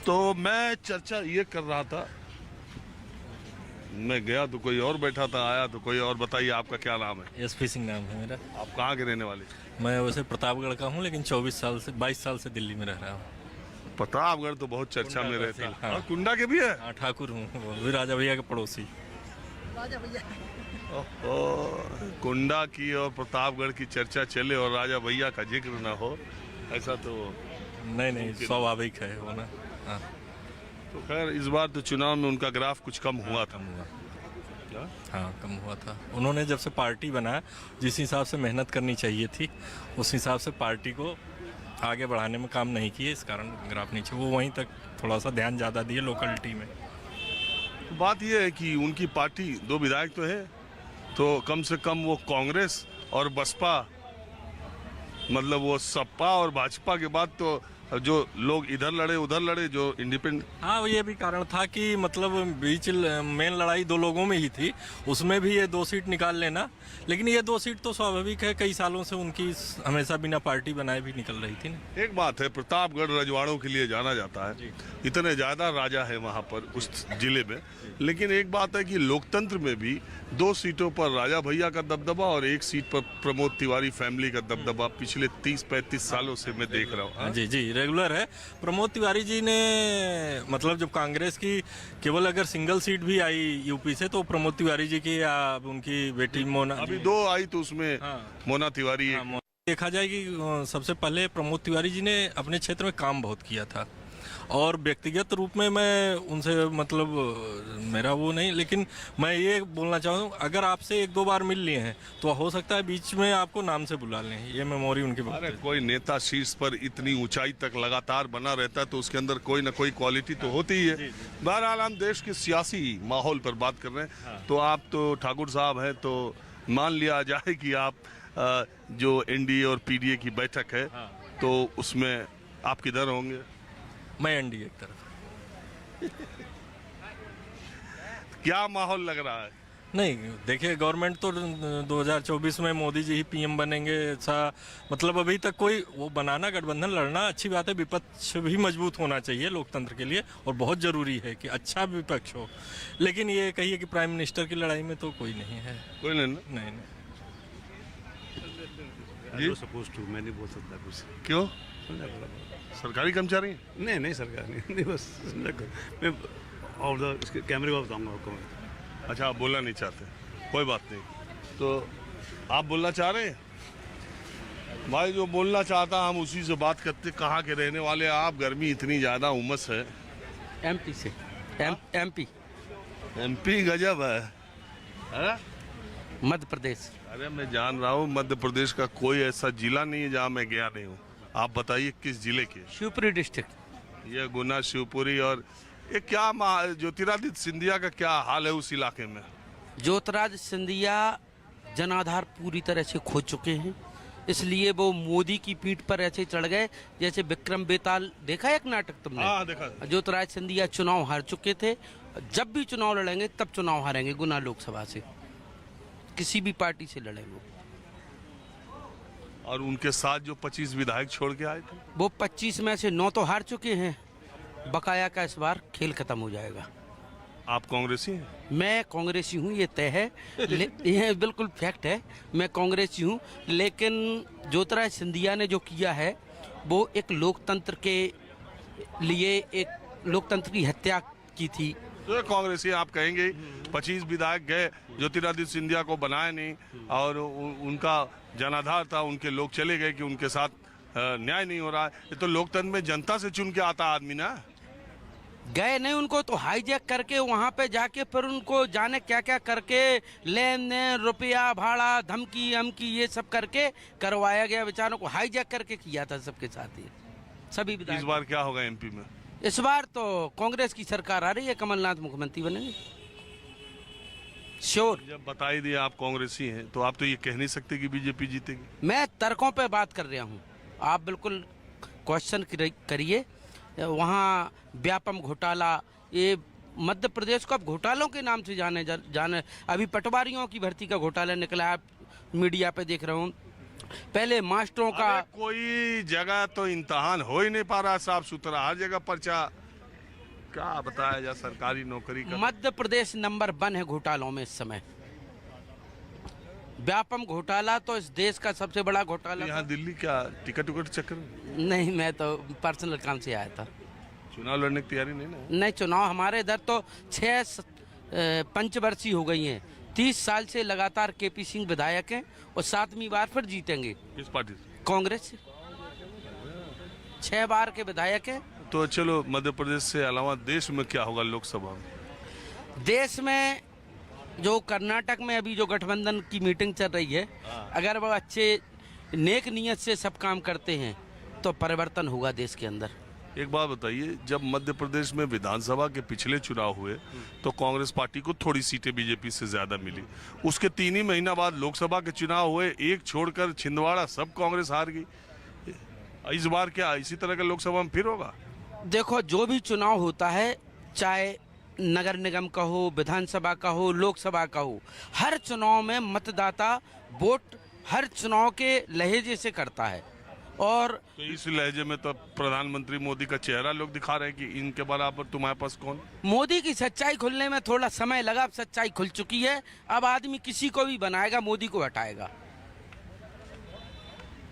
तो मैं चर्चा ये कर रहा था, मैं गया तो कोई और बैठा था, आया तो कोई और। बताइए आपका क्या नाम है? एसपी सिंह नाम है मेरा। आप कहाँ के रहने वाले? मैं वैसे प्रतापगढ़ का हूँ, लेकिन 22 साल से दिल्ली में रह रहा हूँ। प्रतापगढ़ तो बहुत चर्चा में कुंडा रहता है। हाँ। और कुंडा के भी है? हाँ, ठाकुर हूँ, वो भी राजा भैया के पड़ोसी। ओहो, कुंडा की और प्रतापगढ़ की चर्चा चले और राजा भैया का जिक्र ना हो, ऐसा तो नहीं, स्वाभाविक है वो ना। हाँ, तो खैर इस बार तो चुनाव में उनका ग्राफ कुछ कम हुआ था। कम हुआ। क्या? हाँ, कम हुआ था। उन्होंने जब से पार्टी बनाया, जिस हिसाब से मेहनत करनी चाहिए थी, उस हिसाब से पार्टी को आगे बढ़ाने में काम नहीं किए, इस कारण ग्राफ नीचे। वो वहीं तक थोड़ा सा ध्यान ज़्यादा दिए लोकलिटी में। तो बात यह है कि उनकी पार्टी, 2 विधायक तो है, तो कम से कम वो कांग्रेस और बसपा, मतलब वो सपा और भाजपा के बाद तो जो लोग इधर लड़े उधर लड़े, जो इंडिपेंडेंट। हाँ, ये भी कारण था कि मतलब बीच मेन लड़ाई 2 लोगों में ही थी, उसमें भी ये 2 सीट निकाल लेना। लेकिन ये 2 सीट तो स्वाभाविक है, कई सालों से उनकी हमेशा बिना पार्टी बनाए भी निकल रही थी ना। एक बात है, प्रतापगढ़ रजवाड़ों के लिए जाना जाता है, इतने ज्यादा राजा है वहाँ पर उस जिले में। लेकिन एक बात है कि लोकतंत्र में भी 2 सीटों पर राजा भैया का दबदबा और 1 सीट पर प्रमोद तिवारी फैमिली का दबदबा पिछले 30-35 सालों से मैं देख रहा हूँ। जी, रेगुलर है। प्रमोद तिवारी जी ने, मतलब जब कांग्रेस की केवल अगर सिंगल सीट भी आई यूपी से, तो प्रमोद तिवारी जी की या उनकी बेटी मोना, अभी 2 आई तो उसमें मोना तिवारी। देखा जाए कि सबसे पहले प्रमोद तिवारी जी ने अपने क्षेत्र में काम बहुत किया था, और व्यक्तिगत रूप में मैं उनसे, मतलब मेरा वो नहीं, लेकिन मैं ये बोलना चाहूँ, अगर आपसे 1-2 बार मिल लिए हैं तो हो सकता है बीच में आपको नाम से बुला लें, ये मेमोरी उनकी बहुत अरे है। कोई नेता शीर्ष पर इतनी ऊंचाई तक लगातार बना रहता है तो उसके अंदर कोई ना कोई क्वालिटी तो होती ही है। बहरहाल हम देश के सियासी माहौल पर बात कर रहे हैं। तो आप तो ठाकुर साहब हैं, तो मान लिया जाए कि आप जो एनडीए और पीडीए की बैठक है, तो उसमें आप किधर होंगे? मैं एनडीए की तरफ। क्या माहौल लग रहा है? नहीं, देखिए, गवर्नमेंट तो 2024 में मोदी जी ही पीएम बनेंगे, ऐसा मतलब अभी तक कोई वो बनाना, गठबंधन लड़ना अच्छी बात है, विपक्ष भी मजबूत होना चाहिए लोकतंत्र के लिए, और बहुत जरूरी है कि अच्छा विपक्ष हो। लेकिन ये कहिए कि प्राइम मिनिस्टर की लड़ाई में तो कोई नहीं है। कोई नहीं? नहीं। सपोज टू, मैं नहीं बोल सकता कुछ। क्यों? सरकारी कर्मचारी? नहीं सरकार नहीं, बस मैं और इसके कैमरे को बताऊंगा आपको मैं। अच्छा, आप बोलना नहीं चाहते, कोई बात नहीं। तो आप बोलना चाह रहे हैं? भाई जो बोलना चाहता हम उसी से बात करते। कहाँ के रहने वाले आप? गर्मी इतनी ज़्यादा, उमस है। एमपी से। एमपी गजब है? मध्य प्रदेश। अरे मैं जान रहा हूँ, मध्य प्रदेश का कोई ऐसा जिला नहीं है जहाँ मैं गया नहीं हूँ। आप बताइए किस जिले के? शिवपुरी डिस्ट्रिक्ट। ये गुना, शिवपुरी। और ये क्या ज्योतिरादित्य सिंधिया का क्या हाल है उस इलाके में? ज्योतिरादित्य सिंधिया जनाधार पूरी तरह से खो चुके हैं, इसलिए वो मोदी की पीठ पर ऐसे चढ़ गए जैसे विक्रम बेताल। देखा एक नाटक तुमने? हाँ, देखा। ज्योतिरादित्य सिंधिया चुनाव हार चुके थे, जब भी चुनाव लड़ेंगे तब चुनाव हारेंगे। गुना लोकसभा से किसी भी पार्टी से लड़ेंगे। और उनके साथ जो 25 विधायक छोड़ के आए थे, वो 25 में से 9 तो हार चुके हैं, बकाया का इस बार खेल खत्म हो जाएगा। आप कांग्रेसी हैं? मैं कांग्रेसी हूँ, ये तय है। ये बिल्कुल फैक्ट है, मैं कांग्रेसी हूँ। लेकिन ज्योतिरादित्य सिंधिया ने जो किया है वो एक लोकतंत्र के लिए, एक लोकतंत्र की हत्या की थी। तो कांग्रेसी आप कहेंगे 25 विधायक गए, ज्योतिरादित्य सिंधिया को बनाया नहीं, और उनका जनाधार था, उनके लोग चले गए कि उनके साथ न्याय नहीं हो रहा है। ये तो लोकतंत्र में जनता से चुन के आता आदमी ना। गए नहीं, उनको तो हाईजैक करके वहाँ पे जाके फिर उनको जाने क्या क्या करके, लेन देन, रुपया, भाड़ा, धमकी हमकी, ये सब करके करवाया गया। बेचारों को हाईजैक करके किया था सबके साथ ही, सभी विधायक। इस बार क्या होगा एमपी में? इस बार तो कांग्रेस की सरकार आ रही है, कमलनाथ मुख्यमंत्री बनेंगे, श्योर। जब बता ही दिया आप कांग्रेसी हैं, तो आप तो ये कह नहीं सकते कि बीजेपी जीतेगी। मैं तर्कों पे बात कर रहा हूँ, आप बिल्कुल क्वेश्चन करिए। वहाँ व्यापम घोटाला, ये मध्य प्रदेश को अब घोटालों के नाम से जाने अभी पटवारियों की भर्ती का घोटाला निकला, आप मीडिया पे देख रहा हूँ। पहले मास्टरों का कोई जगह तो इम्तहान हो ही नहीं पा रहा साफ सुथरा, हर जगह पर्चा क्या बताया जाए सरकारी नौकरी का? मध्य प्रदेश नंबर 1 है घोटालों में इस समय। व्यापम घोटाला तो इस देश का सबसे बड़ा घोटाला यहाँ दिल्ली क्या टिकट उकट चक्कर? नहीं, मैं तो पर्सनल काम से आया था। चुनाव लड़ने की तैयारी नहीं ना? नहीं, चुनाव हमारे इधर तो 6 पंचवर्षीय हो गई हैं। 30 साल से लगातार केपी सिंह विधायक हैं और 7वीं बार फिर जीतेंगे। किस पार्टी से? कांग्रेस से 6 बार के विधायक हैं। तो चलो, मध्य प्रदेश से अलावा देश में क्या होगा लोकसभा में? देश में जो कर्नाटक में अभी जो गठबंधन की मीटिंग चल रही है, अगर वो अच्छे नेक नियत से सब काम करते हैं तो परिवर्तन होगा देश के अंदर। एक बात बताइए, जब मध्य प्रदेश में विधानसभा के पिछले चुनाव हुए तो कांग्रेस पार्टी को थोड़ी सीटें बीजेपी से ज्यादा मिली। उसके 3 ही महीना बाद लोकसभा के चुनाव हुए, एक छोड़कर छिंदवाड़ा सब कांग्रेस हार गई। इस बार क्या इसी तरह का लोकसभा में फिर होगा? देखो, जो भी चुनाव होता है, चाहे नगर निगम का हो, विधानसभा का हो, लोकसभा का हो, हर चुनाव में मतदाता वोट हर चुनाव के लहजे से करता है। और तो इस लहजे में तो प्रधानमंत्री मोदी का चेहरा लोग दिखा रहे हैं कि इनके बराबर तुम्हारे पास कौन? मोदी की सच्चाई खुलने में थोड़ा समय लगा, अब सच्चाई खुल चुकी है। अब आदमी किसी को भी बनाएगा, मोदी को हटाएगा।